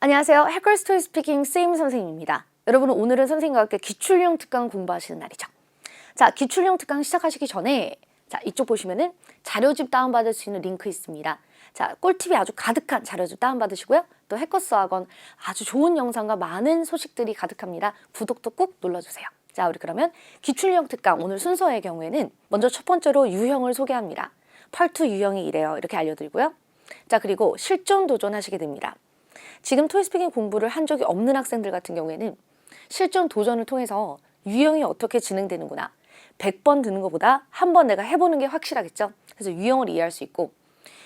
안녕하세요. 해커스 토이 스피킹 쌤 선생님입니다. 여러분은 오늘은 선생님과 함께 기출용 특강 공부하시는 날이죠. 자, 기출용 특강 시작하시기 전에 자, 이쪽 보시면은 자료집 다운받을 수 있는 링크 있습니다. 자, 꿀팁이 아주 가득한 자료집 다운받으시고요. 또 해커스 학원 아주 좋은 영상과 많은 소식들이 가득합니다. 구독도 꼭 눌러주세요. 자, 우리 그러면 기출용 특강 오늘 순서의 경우에는 먼저 첫 번째로 유형을 소개합니다. 펄2 유형이 이래요. 이렇게 알려드리고요. 자, 그리고 실전 도전하시게 됩니다. 지금 토익스피킹 공부를 한 적이 없는 학생들 같은 경우에는 실전 도전을 통해서 유형이 어떻게 진행되는구나 100번 듣는 것보다 한 번 내가 해보는 게 확실하겠죠. 그래서 유형을 이해할 수 있고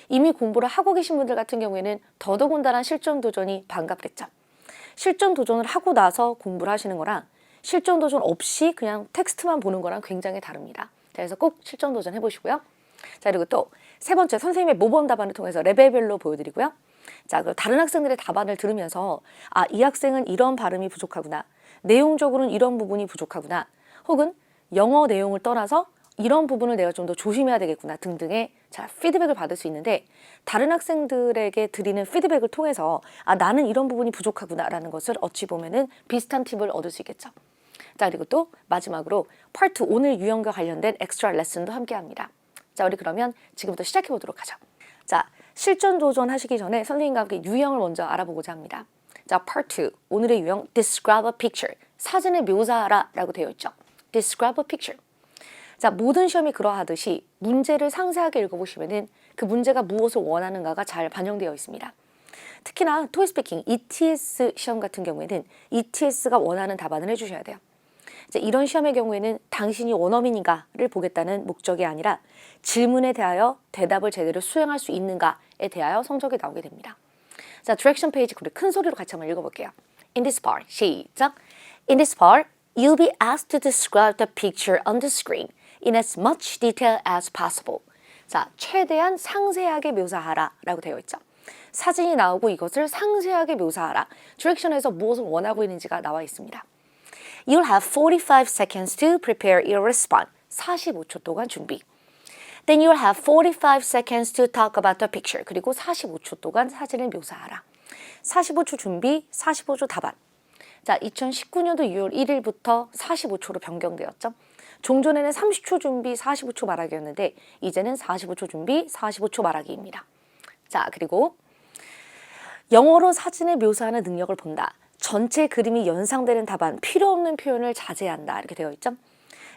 이미 공부를 하고 계신 분들 같은 경우에는 더더군다나 실전 도전이 반갑겠죠. 실전 도전을 하고 나서 공부를 하시는 거랑 실전 도전 없이 그냥 텍스트만 보는 거랑 굉장히 다릅니다. 자, 그래서 꼭 실전 도전 해보시고요. 자, 그리고 또 세 번째 선생님의 모범 답안을 통해서 레벨별로 보여드리고요. 자, 그리고 다른 학생들의 답안을 들으면서 아, 이 학생은 이런 발음이 부족하구나. 내용적으로는 이런 부분이 부족하구나. 혹은 영어 내용을 떠나서 이런 부분을 내가 좀 더 조심해야 되겠구나 등등의 자, 피드백을 받을 수 있는데 다른 학생들에게 드리는 피드백을 통해서 아, 나는 이런 부분이 부족하구나 라는 것을 어찌 보면은 비슷한 팁을 얻을 수 있겠죠. 자, 그리고 또 마지막으로 파트 2 오늘 유형과 관련된 엑스트라 레슨도 함께 합니다. 자, 우리 그러면 지금부터 시작해 보도록 하죠. 자, 실전 도전 하시기 전에 선생님과 함께 유형을 먼저 알아보고자 합니다. 자, Part 2 오늘의 유형 Describe a picture 사진을 묘사하라 라고 되어 있죠. Describe a picture. 자, 모든 시험이 그러하듯이 문제를 상세하게 읽어보시면은 그 문제가 무엇을 원하는가가 잘 반영되어 있습니다. 특히나 토익스피킹 ETS 시험 같은 경우에는 ETS가 원하는 답안을 해주셔야 돼요. 이제 이런 시험의 경우에는 당신이 원어민인가를 보겠다는 목적이 아니라 질문에 대하여 대답을 제대로 수행할 수 있는가에 대하여 성적이 나오게 됩니다. 자, 디렉션 페이지 우리 큰 소리로 같이 한번 읽어볼게요. In this part, 시작. In this part, you'll be asked to describe the picture on the screen in as much detail as possible. 자, 최대한 상세하게 묘사하라 라고 되어 있죠. 사진이 나오고 이것을 상세하게 묘사하라. 디렉션에서 무엇을 원하고 있는지가 나와 있습니다. You'll have 45 seconds to prepare your response. 45초 동안 준비. Then you'll have 45 seconds to talk about the picture. 그리고 45초 동안 사진을 묘사하라. 45초 준비, 45초 답안. 자, 2019년도 6월 1일부터 45초로 변경되었죠. 종전에는 30초 준비, 45초 말하기였는데 이제는 45초 준비, 45초 말하기입니다. 자, 그리고 영어로 사진을 묘사하는 능력을 본다. 전체 그림이 연상되는 답안, 필요 없는 표현을 자제한다. 이렇게 되어 있죠.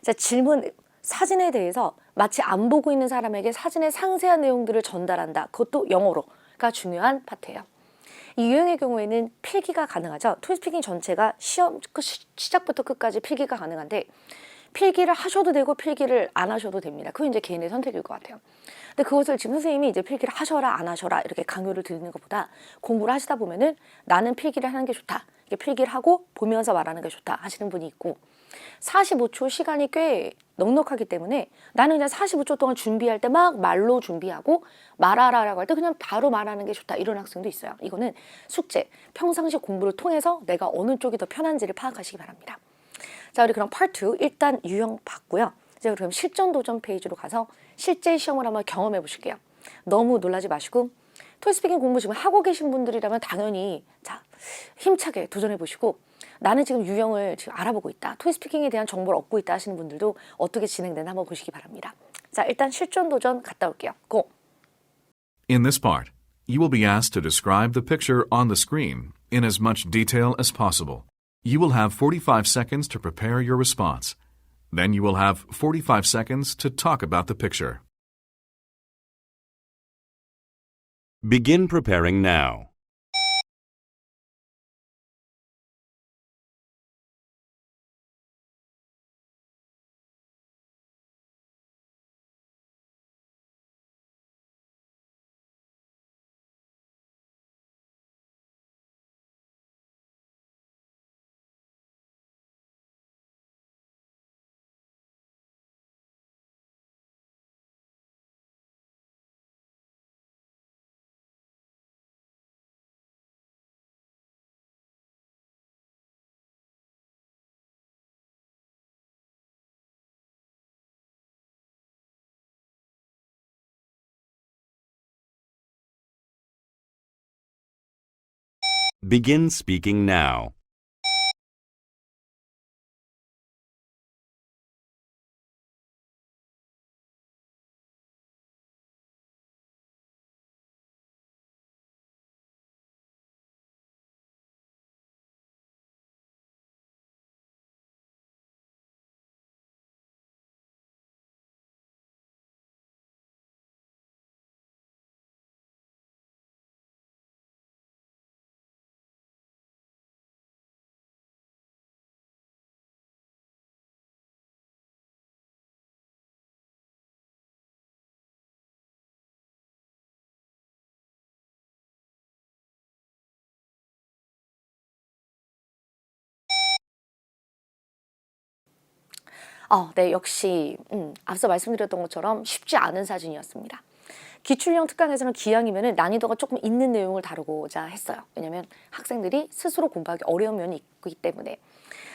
자, 질문, 사진에 대해서 마치 안 보고 있는 사람에게 사진의 상세한 내용들을 전달한다. 그것도 영어로가 중요한 파트예요. 이 유형의 경우에는 필기가 가능하죠. 토익스피킹 전체가 시험 시작부터 끝까지 필기가 가능한데 필기를 하셔도 되고 필기를 안 하셔도 됩니다. 그건 이제 개인의 선택일 것 같아요. 근데 그것을 지금 선생님이 이제 필기를 하셔라 안 하셔라 이렇게 강요를 드리는 것보다 공부를 하시다 보면은 나는 필기를 하는 게 좋다. 이게 필기를 하고 보면서 말하는 게 좋다 하시는 분이 있고 45초 시간이 꽤 넉넉하기 때문에 나는 그냥 45초 동안 준비할 때 막 말로 준비하고 말하라라고 할 때 그냥 바로 말하는 게 좋다 이런 학생도 있어요. 이거는 숙제, 평상시 공부를 통해서 내가 어느 쪽이 더 편한지를 파악하시기 바랍니다. 자, 우리 그럼 파트 2 일단 유형 봤고요. 이제 그럼 실전 도전 페이지로 가서 실제 시험을 한번 경험해 보실게요. 너무 놀라지 마시고 토익스피킹 공부 지금 하고 계신 분들이라면 당연히 자, 힘차게 도전해 보시고 나는 지금 유형을 지금 알아보고 있다. 토익스피킹에 대한 정보를 얻고 있다 하시는 분들도 어떻게 진행되나 한번 보시기 바랍니다. 자, 일단 실전 도전 갔다 올게요. 고! In this part, you will be asked to describe the picture on the screen in as much detail as possible. You will have 45 seconds to prepare your response. Then you will have 45 seconds to talk about the picture. Begin preparing now. Begin speaking now. 네, 역시 앞서 말씀드렸던 것처럼 쉽지 않은 사진이었습니다. 기출형 특강에서는 기왕이면 난이도가 조금 있는 내용을 다루고자 했어요. 왜냐하면 학생들이 스스로 공부하기 어려운 면이 있기 때문에.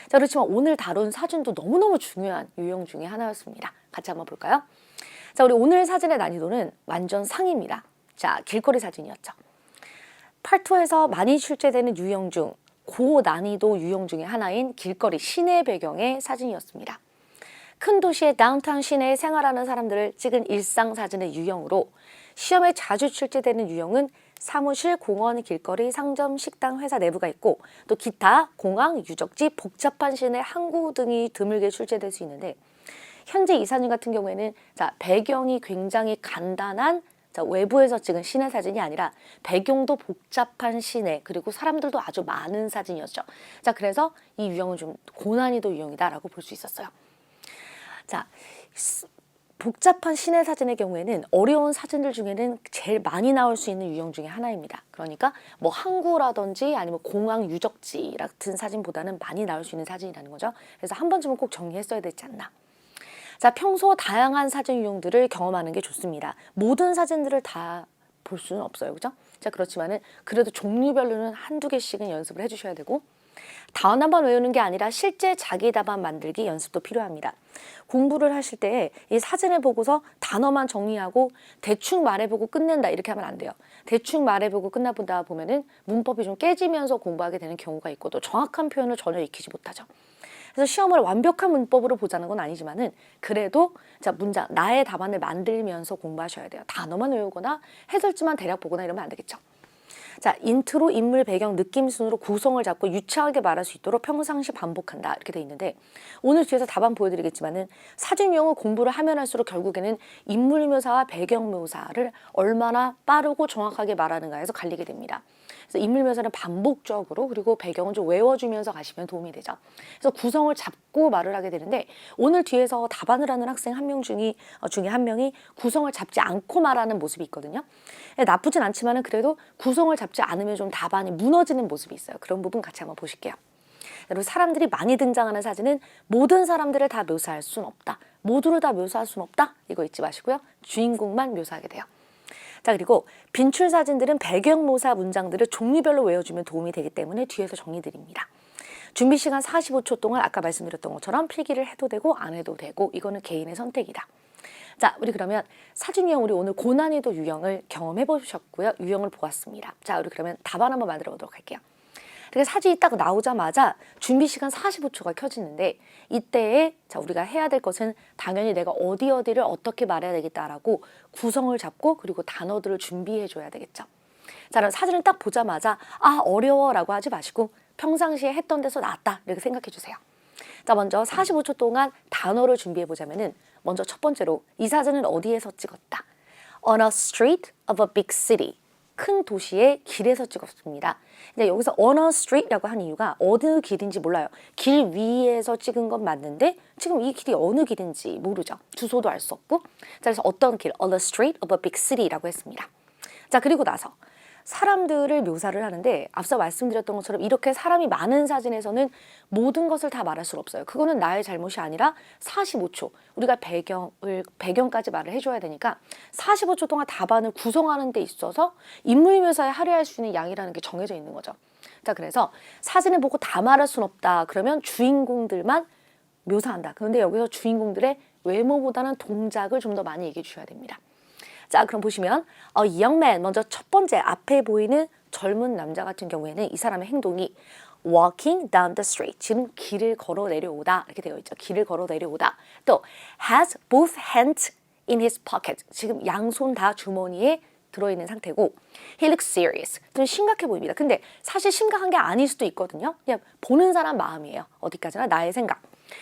자, 그렇지만 오늘 다룬 사진도 너무너무 중요한 유형 중에 하나였습니다. 같이 한번 볼까요? 자, 우리 오늘 사진의 난이도는 완전 상입니다. 자, 길거리 사진이었죠. 팔토에서 많이 출제되는 유형 중 고난이도 유형 중에 하나인 길거리 시내 배경의 사진이었습니다. 큰 도시의 다운타운 시내에 생활하는 사람들을 찍은 일상 사진의 유형으로 시험에 자주 출제되는 유형은 사무실, 공원, 길거리, 상점, 식당, 회사 내부가 있고 또 기타, 공항, 유적지, 복잡한 시내 항구 등이 드물게 출제될 수 있는데 현재 이 사진 같은 경우에는 자, 배경이 굉장히 간단한 자, 외부에서 찍은 시내 사진이 아니라 배경도 복잡한 시내 그리고 사람들도 아주 많은 사진이었죠. 자, 그래서 이 유형은 좀 고난이도 유형이다라고 볼 수 있었어요. 자, 복잡한 시내 사진의 경우에는 어려운 사진들 중에는 제일 많이 나올 수 있는 유형 중에 하나입니다. 그러니까 뭐 항구라든지 아니면 공항 유적지 같은 사진보다는 많이 나올 수 있는 사진이라는 거죠. 그래서 한 번쯤은 꼭 정리했어야 되지 않나. 자, 평소 다양한 사진 유형들을 경험하는 게 좋습니다. 모든 사진들을 다 볼 수는 없어요. 그죠? 자, 그렇지만은 그래도 종류별로는 한두 개씩은 연습을 해주셔야 되고 단어만 외우는 게 아니라 실제 자기 답안 만들기 연습도 필요합니다. 공부를 하실 때 이 사진을 보고서 단어만 정리하고 대충 말해보고 끝낸다 이렇게 하면 안 돼요. 대충 말해보고 끝나보다 보면은 문법이 좀 깨지면서 공부하게 되는 경우가 있고 또 정확한 표현을 전혀 익히지 못하죠. 그래서 시험을 완벽한 문법으로 보자는 건 아니지만은 그래도 자, 문장 나의 답안을 만들면서 공부하셔야 돼요. 단어만 외우거나 해설지만 대략 보거나 이러면 안 되겠죠. 자, 인트로, 인물, 배경, 느낌 순으로 구성을 잡고 유창하게 말할 수 있도록 평상시 반복한다 이렇게 돼 있는데 오늘 뒤에서 답안 보여드리겠지만은 사진 유형을 공부를 하면 할수록 결국에는 인물 묘사와 배경 묘사를 얼마나 빠르고 정확하게 말하는가에서 갈리게 됩니다. 그래서 인물 묘사는 반복적으로 그리고 배경은 좀 외워주면서 가시면 도움이 되죠. 그래서 구성을 잡고 말을 하게 되는데 오늘 뒤에서 답안을 하는 학생 한 명 중에 한 명이 구성을 잡지 않고 말하는 모습이 있거든요. 나쁘진 않지만은 그래도 구성을 잡지 않으면 좀 답안이 무너지는 모습이 있어요. 그런 부분 같이 한번 보실게요. 그리고 사람들이 많이 등장하는 사진은 모든 사람들을 다 묘사할 수는 없다. 모두를 다 묘사할 수는 없다. 이거 잊지 마시고요. 주인공만 묘사하게 돼요. 자, 그리고 빈출 사진들은 배경 묘사 문장들을 종류별로 외워주면 도움이 되기 때문에 뒤에서 정리드립니다. 준비 시간 45초 동안 아까 말씀드렸던 것처럼 필기를 해도 되고 안 해도 되고 이거는 개인의 선택이다. 자, 우리 그러면 사진 유형 우리 오늘 고난이도 유형을 경험해 보셨고요. 유형을 보았습니다. 자, 우리 그러면 답안 한번 만들어 보도록 할게요. 그래서 사진이 딱 나오자마자 준비 시간 45초가 켜지는데 이때에 자, 우리가 해야 될 것은 당연히 내가 어디를 어떻게 말해야 되겠다라고 구성을 잡고 그리고 단어들을 준비해 줘야 되겠죠. 자, 그럼 사진을 딱 보자마자 아, 어려워라고 하지 마시고 평상시에 했던 데서 나왔다 이렇게 생각해 주세요. 자, 먼저 45초 동안 단어를 준비해 보자면은 먼저 첫 번째로 이 사진은 어디에서 찍었다. On a street of a big city. 큰 도시의 길에서 찍었습니다. 근데 여기서 on a street라고 한 이유가 어느 길인지 몰라요. 길 위에서 찍은 건 맞는데 지금 이 길이 어느 길인지 모르죠. 주소도 알 수 없고. 자, 그래서 어떤 길, on the street of a big city라고 했습니다. 자, 그리고 나서 사람들을 묘사를 하는데 앞서 말씀드렸던 것처럼 이렇게 사람이 많은 사진에서는 모든 것을 다 말할 수는 없어요. 그거는 나의 잘못이 아니라 45초 우리가 배경까지 말을 해줘야 되니까 45초 동안 답안을 구성하는 데 있어서 인물 묘사에 할애할 수 있는 양이라는 게 정해져 있는 거죠. 자, 그래서 사진을 보고 다 말할 수는 없다. 그러면 주인공들만 묘사한다. 그런데 여기서 주인공들의 외모보다는 동작을 좀 더 많이 얘기해 주셔야 됩니다. 자, 그럼 보시면 young man 먼저 첫 번째 앞에 보이는 젊은 남자 같은 경우에는 이 사람의 행동이 walking down the street, 지금 길을 걸어 내려오다 이렇게 되어 있죠. 길을 걸어 내려오다. 또 has both hands in his pocket, 지금 양손 다 주머니에 들어있는 상태고 he looks serious, 좀 심각해 보입니다. 근데 사실 심각한 게 아닐 수도 있거든요. 그냥 보는 사람 마음이에요. 어디까지나 나의 생각.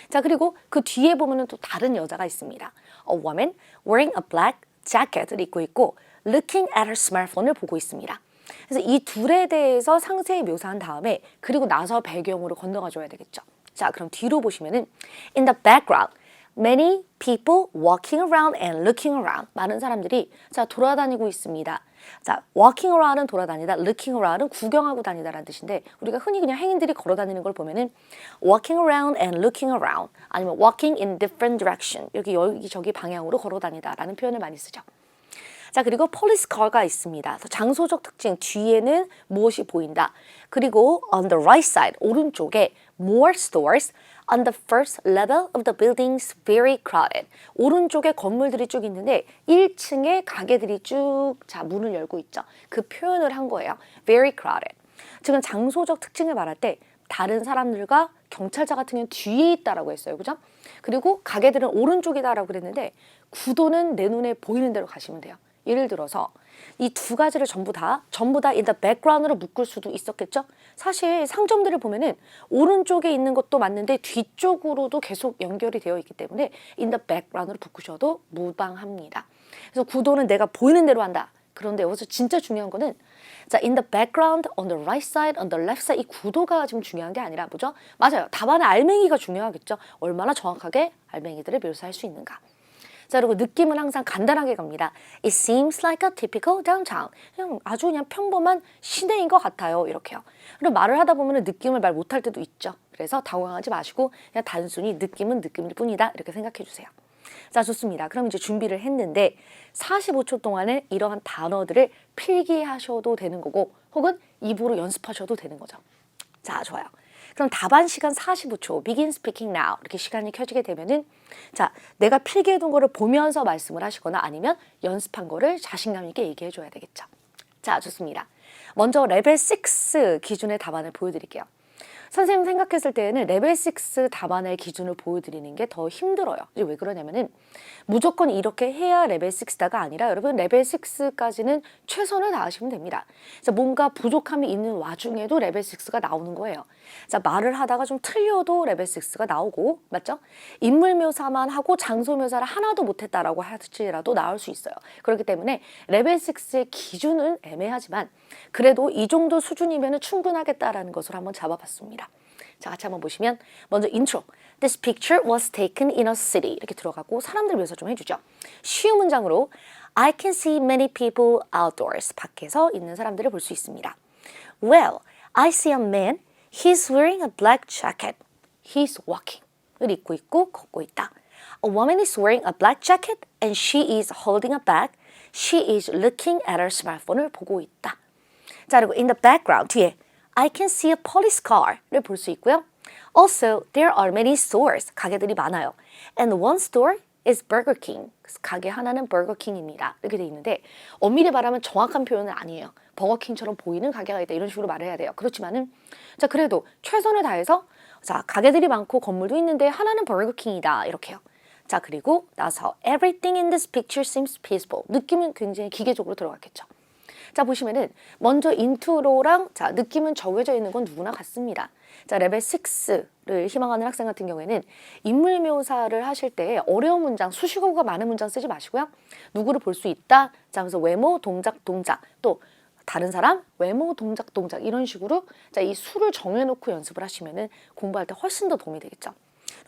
자, 그리고 그 뒤에 보면은 또 다른 여자가 있습니다. A woman wearing a black jacket을 입고 있고 looking at her smartphone을 보고 있습니다. 그래서 이 둘에 대해서 상세히 묘사한 다음에 그리고 나서 배경으로 건너가 줘야 되겠죠. 자, 그럼 뒤로 보시면은 in the background many people walking around and looking around, 많은 사람들이 자 돌아다니고 있습니다. 자, walking around은 돌아다니다, looking around은 구경하고 다니다라는 뜻인데 우리가 흔히 그냥 행인들이 걸어 다니는 걸 보면은 walking around and looking around 아니면 walking in different direction, 여기저기 방향으로 걸어 다니다라는 표현을 많이 쓰죠. 자, 그리고 police car가 있습니다. 그래서 장소적 특징, 뒤에는 무엇이 보인다. 그리고 on the right side, 오른쪽에 more stores on the first level of the buildings very crowded. 오른쪽에 건물들이 쭉 있는데 1층에 가게들이 쭉 문을 열고 있죠. 그 표현을 한 거예요. very crowded. 지금 장소적 특징을 말할 때 다른 사람들과 경찰차 같은 경우는 뒤에 있다라고 했어요. 그죠? 그리고 가게들은 오른쪽이다라고 그랬는데 구도는 내 눈에 보이는 대로 가시면 돼요. 예를 들어서 이 두 가지를 전부 다 in the background으로 묶을 수도 있었겠죠? 사실 상점들을 보면은 오른쪽에 있는 것도 맞는데 뒤쪽으로도 계속 연결이 되어 있기 때문에 in the background으로 묶으셔도 무방합니다. 그래서 구도는 내가 보이는 대로 한다. 그런데 여기서 진짜 중요한 거는 자, in the background, on the right side, on the left side, 이 구도가 지금 중요한 게 아니라 뭐죠? 맞아요. 답안의 알맹이가 중요하겠죠. 얼마나 정확하게 알맹이들을 묘사할 수 있는가. 자, 그리고 느낌은 항상 간단하게 갑니다. It seems like a typical downtown. 그냥 평범한 시내인 것 같아요. 이렇게요. 그리고 말을 하다 보면 느낌을 말 못할 때도 있죠. 그래서 당황하지 마시고 그냥 단순히 느낌은 느낌일 뿐이다. 이렇게 생각해 주세요. 자, 좋습니다. 그럼 이제 준비를 했는데 45초 동안에 이러한 단어들을 필기하셔도 되는 거고 혹은 입으로 연습하셔도 되는 거죠. 자, 좋아요. 그럼 답안 시간 45초, begin speaking now 이렇게 시간이 켜지게 되면은 자, 내가 필기해둔 거를 보면서 말씀을 하시거나 아니면 연습한 거를 자신감 있게 얘기해 줘야 되겠죠. 자, 좋습니다. 먼저 레벨 6 기준의 답안을 보여드릴게요. 선생님 생각했을 때에는 레벨 6 답안의 기준을 보여드리는 게 더 힘들어요. 왜 그러냐면은 무조건 이렇게 해야 레벨 6다가 아니라 여러분 레벨 6까지는 최선을 다하시면 됩니다. 자, 뭔가 부족함이 있는 와중에도 레벨 6가 나오는 거예요. 자, 말을 하다가 좀 틀려도 레벨 6가 나오고, 맞죠? 인물 묘사만 하고 장소 묘사를 하나도 못했다라고 할지라도 나올 수 있어요. 그렇기 때문에 레벨 6의 기준은 애매하지만 그래도 이 정도 수준이면 충분하겠다라는 것을 한번 잡아봤습니다. 자, 같이 한번 보시면 먼저 인트로. This picture was taken in a city. 이렇게 들어가고 사람들 묘사 좀 해주죠. 쉬운 문장으로 I can see many people outdoors. 밖에서 있는 사람들을 볼 수 있습니다. Well, I see a man. He's wearing a black jacket. He's walking. 을 입고 있고 걷고 있다. A woman is wearing a black jacket and she is holding a bag. She is looking at her smartphone을 보고 있다. 자, 그리고 in the background 뒤에 I can see a police car를 볼 수 있고요. Also, there are many stores. 가게들이 많아요. And one store is Burger King. 가게 하나는 버거킹입니다. 이렇게 돼 있는데 엄밀히 말하면 정확한 표현은 아니에요. 버거킹처럼 보이는 가게가 있다 이런 식으로 말을 해야 돼요. 그렇지만은 자, 그래도 최선을 다해서 자, 가게들이 많고 건물도 있는데 하나는 버거킹이다 이렇게요. 자, 그리고 나서 everything in this picture seems peaceful. 느낌은 굉장히 기계적으로 들어갔겠죠. 자, 보시면은 먼저 인트로랑 자, 느낌은 정해져 있는 건 누구나 같습니다. 자, 레벨 6를 희망하는 학생 같은 경우에는 인물 묘사를 하실 때 어려운 문장, 수식어가 많은 문장 쓰지 마시고요. 누구를 볼 수 있다. 자, 그래서 외모, 동작, 또 다른 사람, 외모, 동작 이런 식으로 자, 이 수를 정해놓고 연습을 하시면은 공부할 때 훨씬 더 도움이 되겠죠.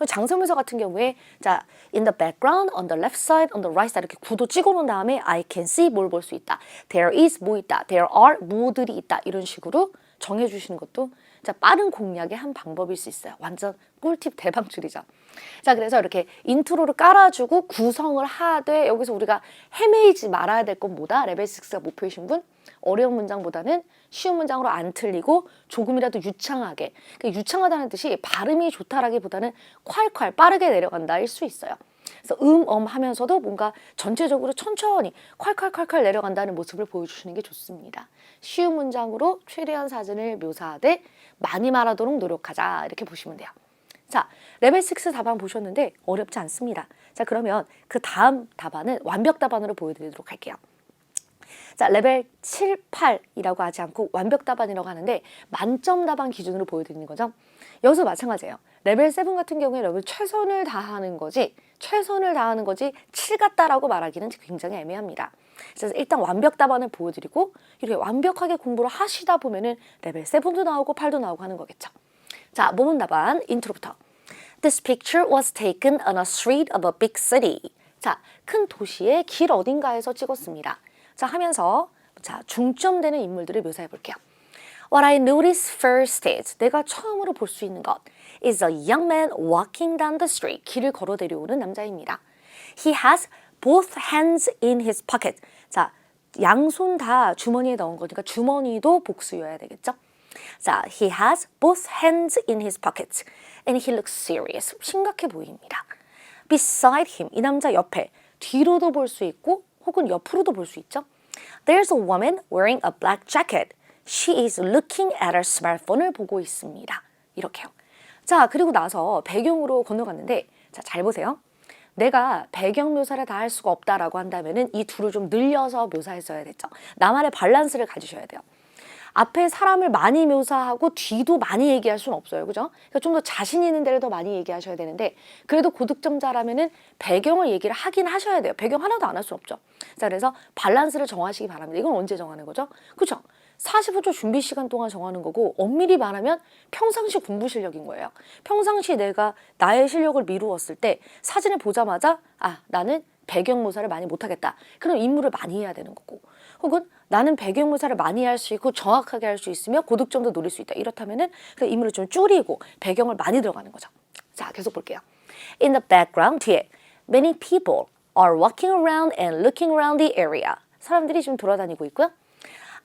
장소 묘사 같은 경우에 자, in the background, on the left side, on the right side 이렇게 구도 찍어놓은 다음에 I can see 뭘 볼 수 있다. There is 뭐 있다. There are 뭐들이 있다. 이런 식으로 정해주시는 것도 자, 빠른 공략의 한 방법일 수 있어요. 완전 꿀팁 대방출이죠. 자, 그래서 이렇게 인트로를 깔아주고 구성을 하되 여기서 우리가 헤매이지 말아야 될 건 뭐다? 레벨 6가 목표이신 분? 어려운 문장보다는 쉬운 문장으로 안 틀리고 조금이라도 유창하게, 유창하다는 뜻이 발음이 좋다라기보다는 콸콸 빠르게 내려간다일 수 있어요. 그래서 하면서도 뭔가 전체적으로 천천히 콸콸콸콸 내려간다는 모습을 보여주시는 게 좋습니다. 쉬운 문장으로 최대한 사진을 묘사하되 많이 말하도록 노력하자 이렇게 보시면 돼요. 자, 레벨 6 답안 보셨는데 어렵지 않습니다. 자, 그러면 그 다음 답안은 완벽 답안으로 보여드리도록 할게요. 자, 레벨 7, 8이라고 하지 않고 완벽 답안이라고 하는데 만점 답안 기준으로 보여드리는 거죠. 여기서 마찬가지예요. 레벨 7 같은 경우에 여러분 최선을 다하는 거지 7 같다라고 말하기는 굉장히 애매합니다. 그래서 일단 완벽 답안을 보여드리고 이렇게 완벽하게 공부를 하시다 보면은 레벨 7도 나오고 8도 나오고 하는 거겠죠. 자, 모문 답안 인트로부터. This picture was taken on a street of a big city. 자, 큰 도시의 길 어딘가에서 찍었습니다. 자, 하면서 자, 중점되는 인물들을 묘사해 볼게요. What I noticed first is 내가 처음으로 볼 수 있는 것 is a young man walking down the street. 길을 걸어 내려오는 남자입니다. He has both hands in his pocket. 자, 양손 다 주머니에 넣은 거니까 주머니도 복수여야 되겠죠? 자, he has both hands in his pockets and he looks serious. 심각해 보입니다. Beside him, 이 남자 옆에 뒤로도 볼 수 있고 혹은 옆으로도 볼 수 있죠. There's a woman wearing a black jacket. She is looking at her smartphone을 보고 있습니다. 이렇게요. 자, 그리고 나서 배경으로 건너갔는데 자, 잘 보세요. 내가 배경 묘사를 다 할 수가 없다라고 한다면은 이 둘을 좀 늘려서 묘사했어야 됐죠. 나만의 밸런스를 가지셔야 돼요. 앞에 사람을 많이 묘사하고 뒤도 많이 얘기할 수는 없어요. 그죠? 그러니까 좀 더 자신 있는 데를 더 많이 얘기하셔야 되는데 그래도 고득점자라면은 배경을 얘기를 하긴 하셔야 돼요. 배경 하나도 안 할 수 없죠. 자, 그래서 밸런스를 정하시기 바랍니다. 이건 언제 정하는 거죠? 그죠? 45초 준비 시간 동안 정하는 거고 엄밀히 말하면 평상시 공부 실력인 거예요. 평상시 내가 나의 실력을 미루었을 때 사진을 보자마자 아, 나는 배경 묘사를 많이 못하겠다. 그럼 인물을 많이 해야 되는 거고 혹은 나는 배경 묘사를 많이 할 수 있고 정확하게 할 수 있으며 고득점도 노릴 수 있다. 이렇다면은 그 인물을 좀 줄이고 배경을 많이 들어가는 거죠. 자, 계속 볼게요. In the background 뒤에 many people are walking around and looking around the area. 사람들이 지금 돌아다니고 있고요.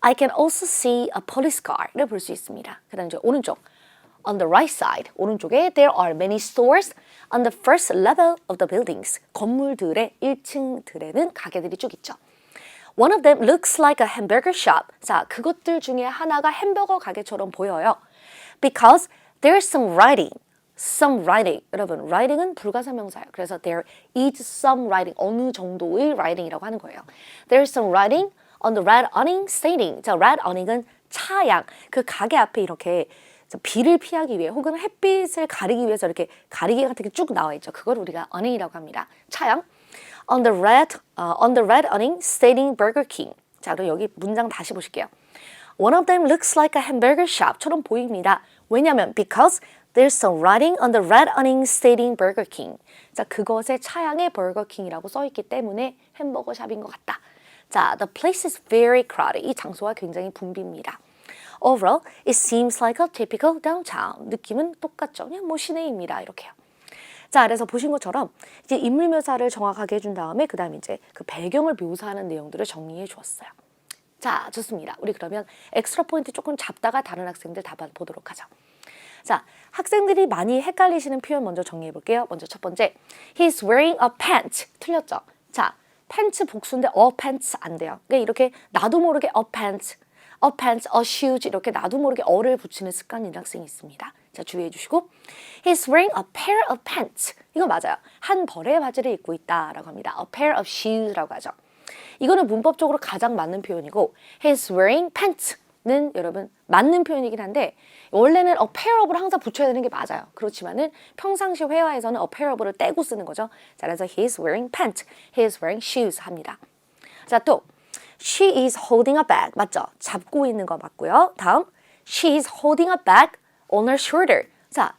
I can also see a police car를 볼 수 있습니다. 그 다음 이제 오른쪽. On the right side, 오른쪽에 there are many stores on the first level of the buildings. 건물들의 1층들에는 가게들이 쭉 있죠. One of them looks like a hamburger shop. 자, 그것들 중에 하나가 햄버거 가게처럼 보여요. Because there's some writing. Some writing. 여러분, writing은 불가사명사예요. 그래서 there is some writing. 어느 정도의 writing이라고 하는 거예요. There's some writing on the red awning stating. 자, red awning은 차양. 그 가게 앞에 이렇게 비를 피하기 위해 혹은 햇빛을 가리기 위해서 이렇게 가리개 같은 게 쭉 나와 있죠. 그걸 우리가 awning이라고 합니다. 차양. On the red awning stating Burger King. 자, 그럼 여기 문장 다시 보실게요. One of them looks like a hamburger shop처럼 보입니다. 왜냐면 because there's some writing on the red awning stating Burger King. 자, 그것의 차양에 버거 킹이라고 써 있기 때문에 햄버거 샵인 것 같다. 자, the place is very crowded. 이 장소가 굉장히 붐빕니다. Overall, it seems like a typical downtown. 느낌은 똑같죠. 그냥 뭐 시내입니다. 이렇게요. 자, 그래서 보신 것처럼 이제 인물 묘사를 정확하게 해준 다음에 그 다음에 이제 그 배경을 묘사하는 내용들을 정리해 주었어요. 자, 좋습니다. 우리 그러면 엑스트라 포인트 조금 잡다가 다른 학생들 답안 보도록 하죠. 자, 학생들이 많이 헷갈리시는 표현 먼저 정리해 볼게요. 먼저 첫 번째, he's wearing a pants. 틀렸죠? 자, 팬츠 복수인데 a pants 안 돼요. 그러니까 이렇게 나도 모르게 a pants, a shoes 이렇게 나도 모르게 어를 붙이는 습관이 있는 학생이 있습니다. 자, 주의해 주시고 He's wearing a pair of pants. 이거 맞아요. 한 벌의 바지를 입고 있다라고 합니다. A pair of shoes라고 하죠. 이거는 문법적으로 가장 맞는 표현이고 He's wearing pants는 여러분 맞는 표현이긴 한데 원래는 a pair of를 항상 붙여야 되는 게 맞아요. 그렇지만은 평상시 회화에서는 a pair of를 떼고 쓰는 거죠. 자, 그래서 He's wearing pants, He's wearing shoes 합니다. 자, 또 She is holding a bag. 맞죠? 잡고 있는 거 맞고요. 다음 She is holding a bag on her shoulder. 자,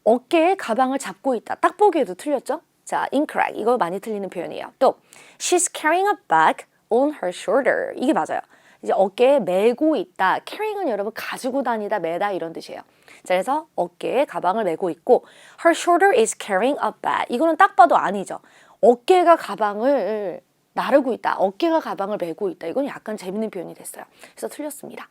어깨에 가방을 잡고 있다. 딱 보기에도 틀렸죠? 자, incorrect. 이거 많이 틀리는 표현이에요. 또 She's carrying a bag on her shoulder. 이게 맞아요. 이제 어깨에 메고 있다. carrying은 여러분 가지고 다니다, 메다 이런 뜻이에요. 자, 그래서 어깨에 가방을 메고 있고 her shoulder is carrying a bag. 이거는 딱 봐도 아니죠. 어깨가 가방을 나르고 있다. 어깨가 가방을 메고 있다. 이건 약간 재밌는 표현이 됐어요. 그래서 틀렸습니다.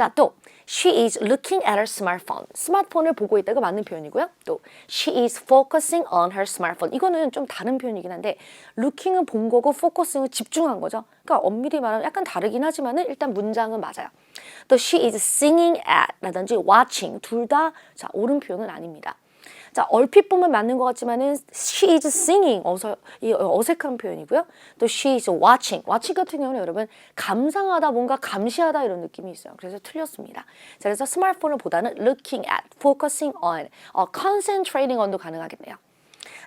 자, 또 she is looking at her smartphone. 스마트폰을 보고 있다. 이거 맞는 표현이고요. 또 she is focusing on her smartphone. 이거는 좀 다른 표현이긴 한데 looking은 본 거고 focusing은 집중한 거죠. 그러니까 엄밀히 말하면 약간 다르긴 하지만은 일단 문장은 맞아요. 또 she is singing at 라든지 watching 둘 다 자, 옳은 표현은 아닙니다. 자, 얼핏 보면 맞는 것 같지만은 she is singing 어색한 표현이고요. 또 she is watching. watching 같은 경우는 여러분 감상하다 뭔가 감시하다 이런 느낌이 있어요. 그래서 틀렸습니다. 자, 그래서 스마트폰을 보다는 looking at, focusing on, concentrating on도 가능하겠네요.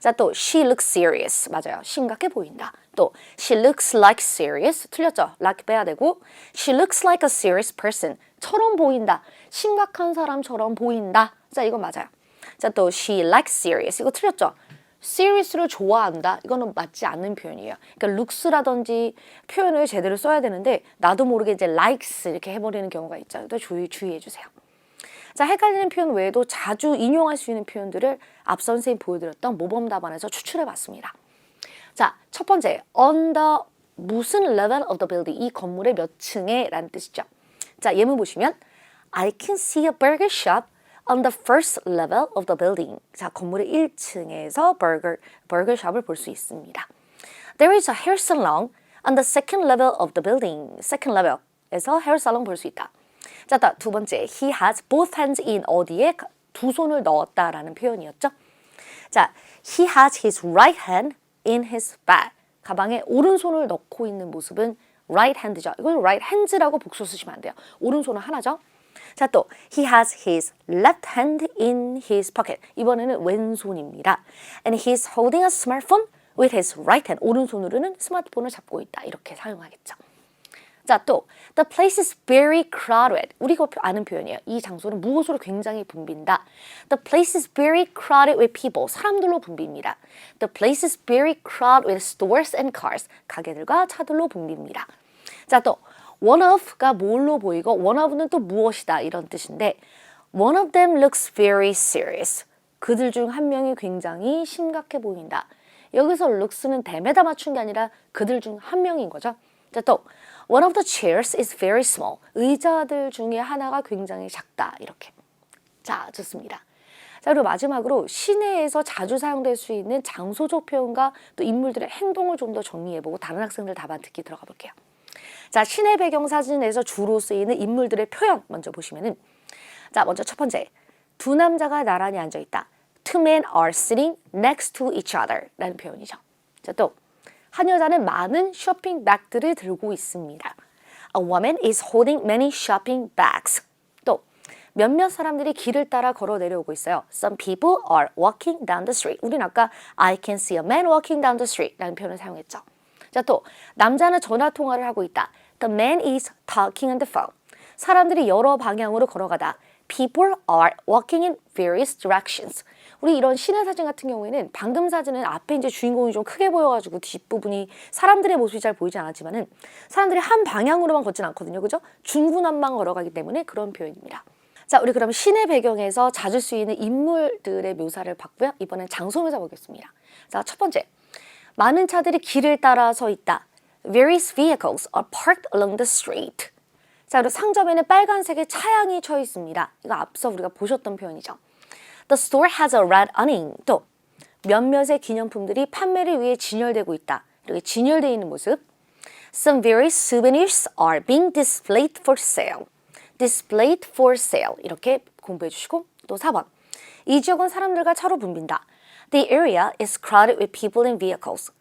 자, 또 she looks serious. 맞아요. 심각해 보인다. 또 she looks like serious. 틀렸죠? like 빼야 되고 she looks like a serious person. 처럼 보인다. 심각한 사람처럼 보인다. 자, 이건 맞아요. 자, 또 she likes serious. 이거 틀렸죠? serious를 좋아한다. 이거는 맞지 않는 표현이에요. 그러니까 looks라든지 표현을 제대로 써야 되는데 나도 모르게 이제 likes 이렇게 해버리는 경우가 있죠. 또 주의해 주세요. 자, 헷갈리는 표현 외에도 자주 인용할 수 있는 표현들을 앞서 선생님이 보여드렸던 모범 답안에서 추출해 봤습니다. 자, 첫 번째, on the 무슨 level of the building. 이 건물의 몇 층에 라는 뜻이죠. 자, 예문 보시면 I can see a burger shop on the first level of the building. 자, 건물의 1층에서 버거 샵을 볼 수 있습니다. There is a hair salon on the second level of the building. second level에서 hair salon 볼 수 있다. 자, 두 번째, he has both hands in 어디에 두 손을 넣었다라는 표현이었죠. 자, he has his right hand in his bag. 가방에 오른손을 넣고 있는 모습은 right hand죠. 이건 right hands라고 복수 쓰시면 안 돼요. 오른손은 하나죠. 자, 또 he has his left hand in his pocket. 이번에는 왼손입니다. And he's holding a smartphone with his right hand. 오른손으로는 스마트폰을 잡고 있다. 이렇게 사용하겠죠. 자, 또 the place is very crowded. 우리가 아는 표현이에요. 이 장소는 무엇으로 굉장히 붐빈다. The place is very crowded with people. 사람들로 붐빕니다. The place is very crowded with stores and cars. 가게들과 차들로 붐빕니다. 자, 또 one of가 뭘로 보이고 one of는 또 무엇이다 이런 뜻인데 one of them looks very serious. 그들 중 한 명이 굉장히 심각해 보인다. 여기서 looks는 them에다 맞춘 게 아니라 그들 중 한 명인 거죠. 자, 또 one of the chairs is very small. 의자들 중에 하나가 굉장히 작다. 이렇게. 자, 좋습니다. 자, 그리고 마지막으로 시내에서 자주 사용될 수 있는 장소적 표현과 또 인물들의 행동을 좀 더 정리해보고 다른 학생들 답안 듣기 들어가 볼게요. 자, 시내 배경 사진에서 주로 쓰이는 인물들의 표현 먼저 보시면은 자, 먼저 첫 번째. 두 남자가 나란히 앉아 있다. Two men are sitting next to each other 라는 표현이죠. 자, 또 한 여자는 많은 쇼핑백들을 들고 있습니다. A woman is holding many shopping bags. 또 몇몇 사람들이 길을 따라 걸어 내려오고 있어요. Some people are walking down the street. 우리는 아까 I can see a man walking down the street 라는 표현을 사용했죠. 자, 또 남자는 전화 통화를 하고 있다. The man is talking on the phone. 사람들이 여러 방향으로 걸어가다. People are walking in various directions. 우리 이런 시내 사진 같은 경우에는 방금 사진은 앞에 이제 주인공이 좀 크게 보여가지고 뒷부분이 사람들의 모습이 잘 보이지 않았지만은 사람들이 한 방향으로만 걷진 않거든요. 그죠? 중구난방 걸어가기 때문에 그런 표현입니다. 자, 우리 그럼 시내 배경에서 자주 쓰이는 인물들의 묘사를 봤고요. 이번엔 장소 묘사 보겠습니다. 자, 첫 번째. 많은 차들이 길을 따라 서 있다. Various vehicles are parked along the street. 자, 그리고 상점에는 빨간색의 차량이 쳐 있습니다. 이거 앞서 우리가 보셨던 표현이죠. The store has a red awning. 또 몇몇의 기념품들이 판매를 위해 진열되고 있다. 이렇게 진열되어 있는 모습. Some various souvenirs are being displayed for sale. Displayed for sale. 이렇게 공부해 주시고 또 4번. 이 지역은 사람들과 차로 붐빈다. The area is crowded with people and vehicles.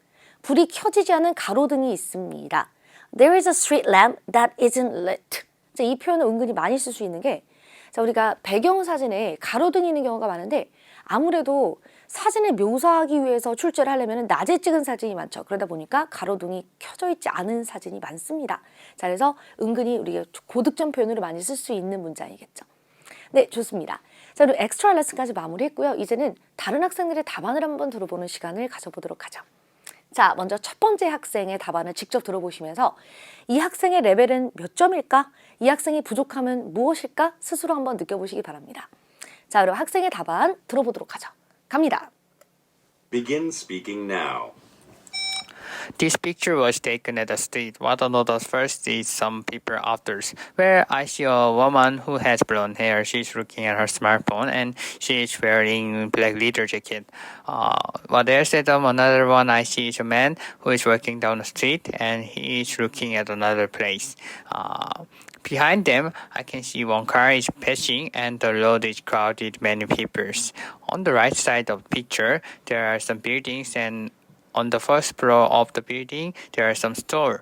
불이 켜지지 않은 가로등이 있습니다. There is a street lamp that isn't lit. 자, 이 표현을 은근히 많이 쓸 수 있는 게 자, 우리가 배경사진에 가로등이 있는 경우가 많은데 아무래도 사진을 묘사하기 위해서 출제를 하려면 낮에 찍은 사진이 많죠. 그러다 보니까 가로등이 켜져 있지 않은 사진이 많습니다. 자, 그래서 은근히 우리가 고득점 표현으로 많이 쓸 수 있는 문장이겠죠. 네, 좋습니다. 자, 그리고 엑스트라 레슨까지 마무리했고요. 이제는 다른 학생들의 답안을 한번 들어보는 시간을 가져보도록 하죠. 자, 먼저 첫 번째 학생의 답안을 직접 들어보시면서 이 학생의 레벨은 몇 점일까? 이 학생이 부족함은 무엇일까? 스스로 한번 느껴보시기 바랍니다. 자, 그럼 학생의 답안 들어보도록 하죠. 갑니다. Begin speaking now. This picture was taken at the street. What I noticed first is some people outdoors, where I see a woman who has blonde hair. She's looking at her smartphone and she's wearing black leather jacket. What else at another one I see is a man who is walking down the street and he is looking at another place. Behind them, I can see one car is passing and the road is crowded with many people. On the right side of the picture, there are some buildings and on the first floor of the building, there are some stores.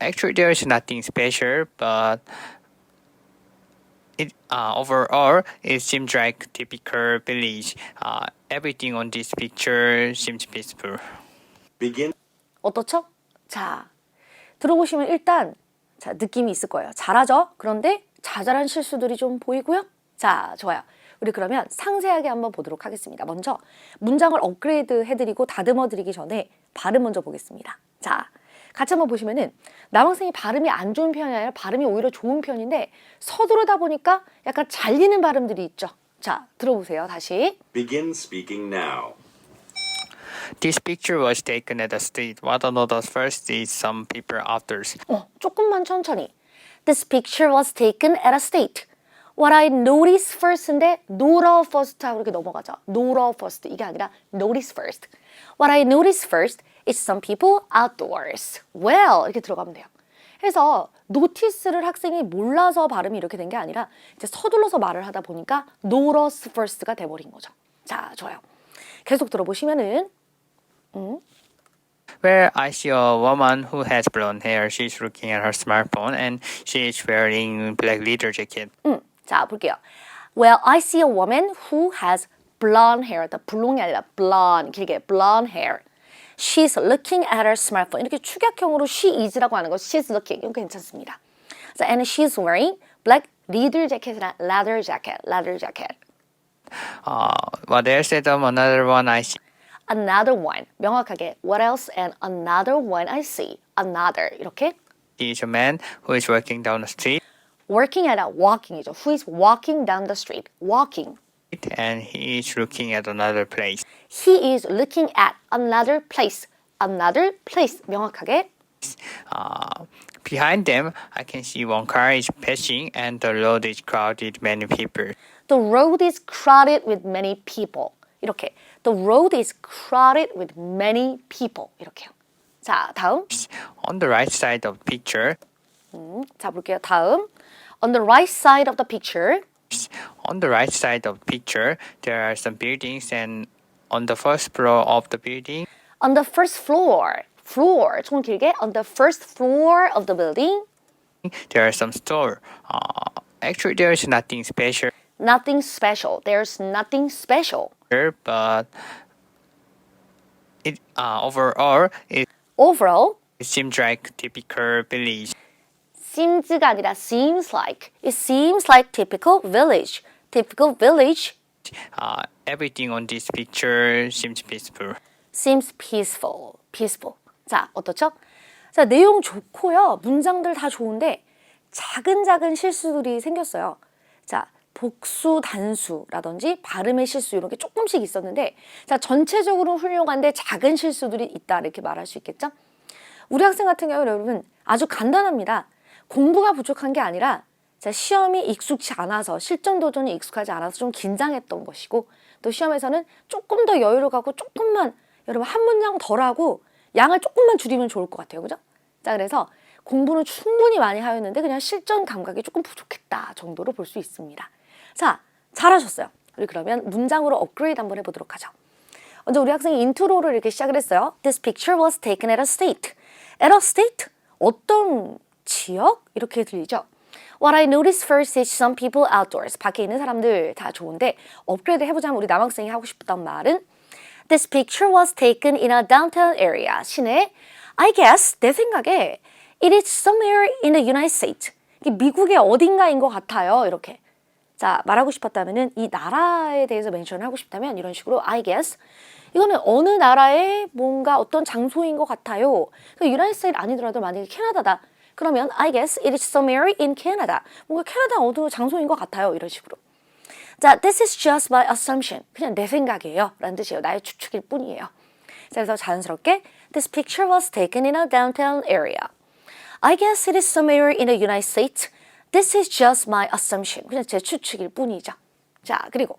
Actually, there is nothing special, but overall, it seems like typical village. Everything on this picture seems peaceful. Begin. 어떻죠? 자, 들어보시면 일단 자, 느낌이 있을 거예요. 잘하죠? 그런데 자잘한 실수들이 좀 보이고요. 자, 좋아요. 우리 그러면 상세하게 한번 보도록 하겠습니다. 먼저 문장을 업그레이드 해드리고 다듬어 드리기 전에 발음 먼저 보겠습니다. 자, 같이 한번 보시면은 남학생이 발음이 안 좋은 편이 아니라 발음이 오히려 좋은 편인데 서두르다 보니까 약간 잘리는 발음들이 있죠. 자, 들어보세요. 다시. Begin speaking now. This picture was taken at the street. What I noticed first is some people outdoors. 조금만 천천히. This picture was taken at a state. What I noticed first인데 notice first 하고 이렇게 넘어가죠. notice first 이게 아니라 notice first. What I noticed first is some people outdoors. Well 이렇게 들어가면 돼요. 그래서 notice를 학생이 몰라서 발음이 이렇게 된 게 아니라 이제 서둘러서 말을 하다 보니까 notice first가 돼버린 거죠. 자, 좋아요. 계속 들어보시면은 Where I see a woman who has blonde hair. She's looking at her smartphone and she's wearing black leather jacket. 자, 볼게요. Well, I see a woman who has blonde hair. 블롱이 아니라 blonde, 길게 blonde hair. She's looking at her smartphone. 이렇게 축약형으로 she is라고 하는 거 she's looking. 이거 괜찮습니다. So, and she's wearing black leather jacket이랑 leather jacket. What else at another one I see? Another one. 명확하게 what else and another one I see. Another. 이렇게. Is a man who is walking down the street. Working 아니라 walking이죠. Who is walking down the street. Walking. And he is looking at another place. He is looking at another place. Another place. 명확하게. Behind them, I can see one car is passing and the road is crowded with many people. The road is crowded with many people. 이렇게. The road is crowded with many people. 이렇게요. 자, 다음. On the right side of the picture, 자, 볼게요. 다음. On the right side of the picture. on the right side of the picture, there are some buildings and on the first floor of the building, On the first floor. Floor. 좀 길게. On the first floor of the building. there are some stores. Actually, there is nothing special Nothing special. There's nothing special. here, but overall, it Overall, seems like typical village. seems가 아니라 seems like. It seems like typical village. Typical village Everything on this picture seems peaceful. seems peaceful. Peaceful. 자, 어떻죠? 자, 내용 좋고요. 문장들 다 좋은데 작은 실수들이 생겼어요. 자, 복수, 단수라든지 발음의 실수 이런 게 조금씩 있었는데 자, 전체적으로 훌륭한데 작은 실수들이 있다 이렇게 말할 수 있겠죠? 우리 학생 같은 경우는 여러분 아주 간단합니다. 공부가 부족한 게 아니라 자, 시험이 익숙치 않아서 실전 도전이 익숙하지 않아서 좀 긴장했던 것이고 또 시험에서는 조금 더 여유를 갖고 조금만 여러분 한 문장 덜 하고 양을 조금만 줄이면 좋을 것 같아요. 그죠? 자, 그래서 공부는 충분히 많이 하였는데 그냥 실전 감각이 조금 부족했다 정도로 볼 수 있습니다. 자, 잘하셨어요. 우리 그러면 문장으로 업그레이드 한번 해보도록 하죠. 먼저 우리 학생이 인트로를 이렇게 시작을 했어요. This picture was taken at a state. At a state? 어떤 지역? 이렇게 들리죠. What I noticed first is some people outdoors. 밖에 있는 사람들 다 좋은데 업그레이드 해보자면 우리 남학생이 하고 싶었던 말은 This picture was taken in a downtown area. 시내. I guess 내 생각에 it is somewhere in the United States. 이게 미국의 어딘가인 것 같아요. 이렇게. 자, 말하고 싶었다면은 이 나라에 대해서 멘션을 하고 싶다면 이런 식으로 I guess 이거는 어느 나라의 뭔가 어떤 장소인 것 같아요. 그 유나이티드 스테이트 아니더라도 만약에 캐나다다. 그러면 I guess it is somewhere in Canada. 뭔가 캐나다 어느 장소인 것 같아요. 이런 식으로. 자, this is just my assumption. 그냥 내 생각이에요. 라는 뜻이에요. 나의 추측일 뿐이에요. 자, 그래서 자연스럽게 This picture was taken in a downtown area. I guess it is somewhere in the United States. This is just my assumption. 그냥 제 추측일 뿐이죠. 자, 그리고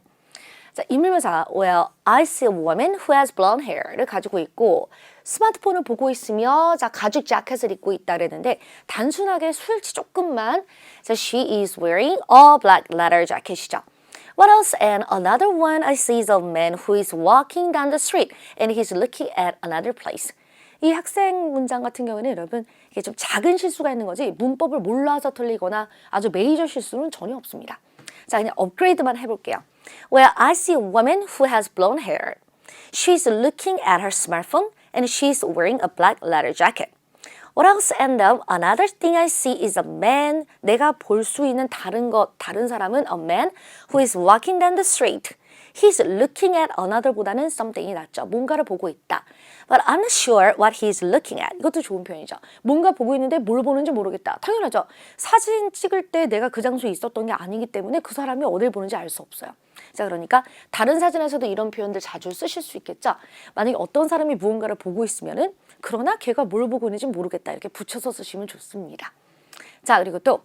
자, 인물명사 well, I see a woman who has blonde hair를 가지고 있고 스마트폰을 보고 있으며 자, 가죽 자켓을 입고 있다 그랬는데 단순하게 수일치 조금만 자, she is wearing a black leather jacket이죠. What else? And another one I see is a man who is walking down the street and he's looking at another place. 이 학생 문장 같은 경우는 여러분 이게 좀 작은 실수가 있는 거지 문법을 몰라서 틀리거나 아주 메이저 실수는 전혀 없습니다. 자, 그냥 업그레이드만 해볼게요. Well, I see a woman who has blonde hair. She's looking at her smartphone and she's wearing a black leather jacket. What else? And another thing I see is a man. 내가 볼 수 있는 다른 사람은 a man who is walking down the street. He's looking at another보다는 something이 낫죠. 뭔가를 보고 있다. But I'm not sure what he's looking at. 이것도 좋은 표현이죠. 뭔가 보고 있는데 뭘 보는지 모르겠다. 당연하죠. 사진 찍을 때 내가 그 장소에 있었던 게 아니기 때문에 그 사람이 어딜 보는지 알 수 없어요. 자, 그러니까 다른 사진에서도 이런 표현들 자주 쓰실 수 있겠죠. 만약에 어떤 사람이 무언가를 보고 있으면은 그러나 걔가 뭘 보고 있는지 모르겠다. 이렇게 붙여서 쓰시면 좋습니다. 자, 그리고 또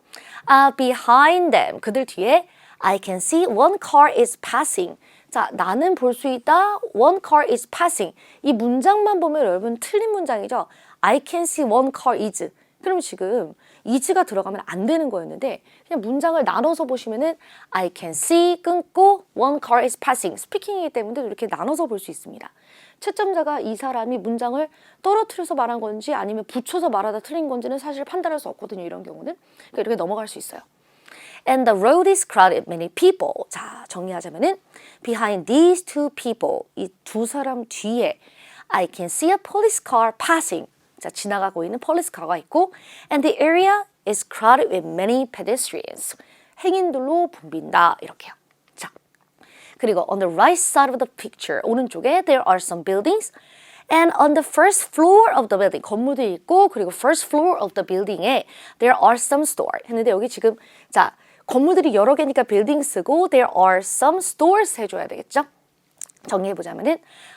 behind them. 그들 뒤에 I can see one car is passing. 자, 나는 볼 수 있다. One car is passing. 이 문장만 보면 여러분 틀린 문장이죠. I can see one car is. 그럼 지금 is가 들어가면 안 되는 거였는데 그냥 문장을 나눠서 보시면은 I can see 끊고 one car is passing. 스피킹이기 때문에 이렇게 나눠서 볼 수 있습니다. 채점자가 이 사람이 문장을 떨어뜨려서 말한 건지 아니면 붙여서 말하다 틀린 건지는 사실 판단할 수 없거든요. 이런 경우는. 그러니까 이렇게 넘어갈 수 있어요. And the road is crowded with many people. 자, 정리하자면은 behind these two people, 이 두 사람 뒤에 I can see a police car passing. 자, 지나가고 있는 police car가 있고 and the area is crowded with many pedestrians. 행인들로 붐빈다. 이렇게요. 자, 그리고 on the right side of the picture, 오른쪽에 there are some buildings and on the first floor of the building, 건물도 있고 그리고 first floor of the building에 there are some stores. 했는데 여기 지금 자, 건물들이 여러 개니까 building 쓰고 there are some stores 해줘야 되겠죠? 정리해보자면은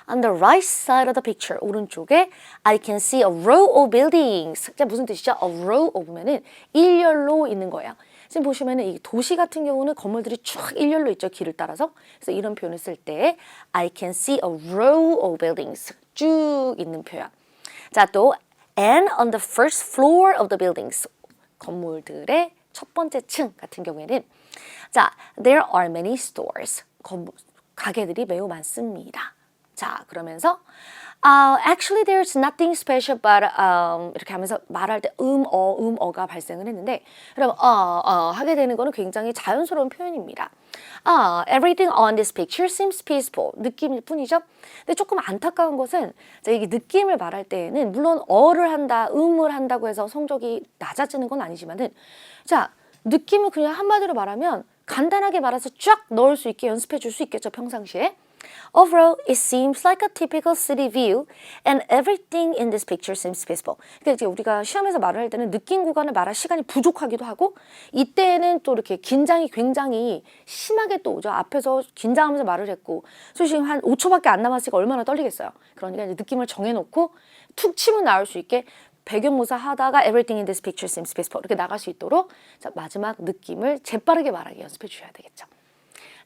on the right side of the picture, 오른쪽에 I can see a row of buildings. 자, 무슨 뜻이죠? A row of면은 일렬로 있는 거예요. 지금 보시면은 이 도시 같은 경우는 건물들이 쭉 일렬로 있죠. 길을 따라서. 그래서 이런 표현을 쓸 때 I can see a row of buildings. 쭉 있는 표현. 자, 또 and on the first floor of the buildings. 건물들의 첫 번째 층 같은 경우에는 자, there are many stores. 가게들이 매우 많습니다. 자, 그러면서 actually there's nothing special but 이렇게 하면서 말할 때 음어가 발생을 했는데 그럼 하게 되는 거는 굉장히 자연스러운 표현입니다. Everything on this picture seems peaceful. 느낌일 뿐이죠. 근데 조금 안타까운 것은 자, 이게 느낌을 말할 때에는 물론 어를 한다, 음을 한다고 해서 성적이 낮아지는 건 아니지만은 자, 느낌을 그냥 한마디로 말하면 간단하게 말해서 쫙 넣을 수 있게 연습해 줄 수 있겠죠, 평상시에. Overall, it seems like a typical city view and everything in this picture seems peaceful. 그러니까 이제 우리가 시험에서 말을 할 때는 느낀 구간을 말할 시간이 부족하기도 하고 이때는 또 이렇게 긴장이 굉장히 심하게 또 오죠. 앞에서 긴장하면서 말을 했고 지금 한 5초밖에 안 남았으니까 얼마나 떨리겠어요. 그러니까 이제 느낌을 정해놓고 툭 치면 나올 수 있게 배경모사 하다가 everything in this picture seems peaceful 이렇게 나갈 수 있도록 자, 마지막 느낌을 재빠르게 말하게 연습해 주셔야 되겠죠.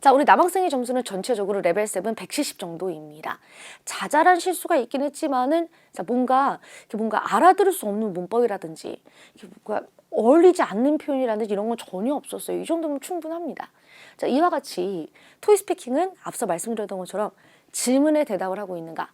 자, 우리 남학생의 점수는 전체적으로 레벨 7 170 정도입니다. 자잘한 실수가 있긴 했지만은 자, 뭔가 알아들을 수 없는 문법이라든지 뭔가 어울리지 않는 표현이라든지 이런 건 전혀 없었어요. 이 정도면 충분합니다. 자, 이와 같이 토이 스피킹은 앞서 말씀드렸던 것처럼 질문에 대답을 하고 있는가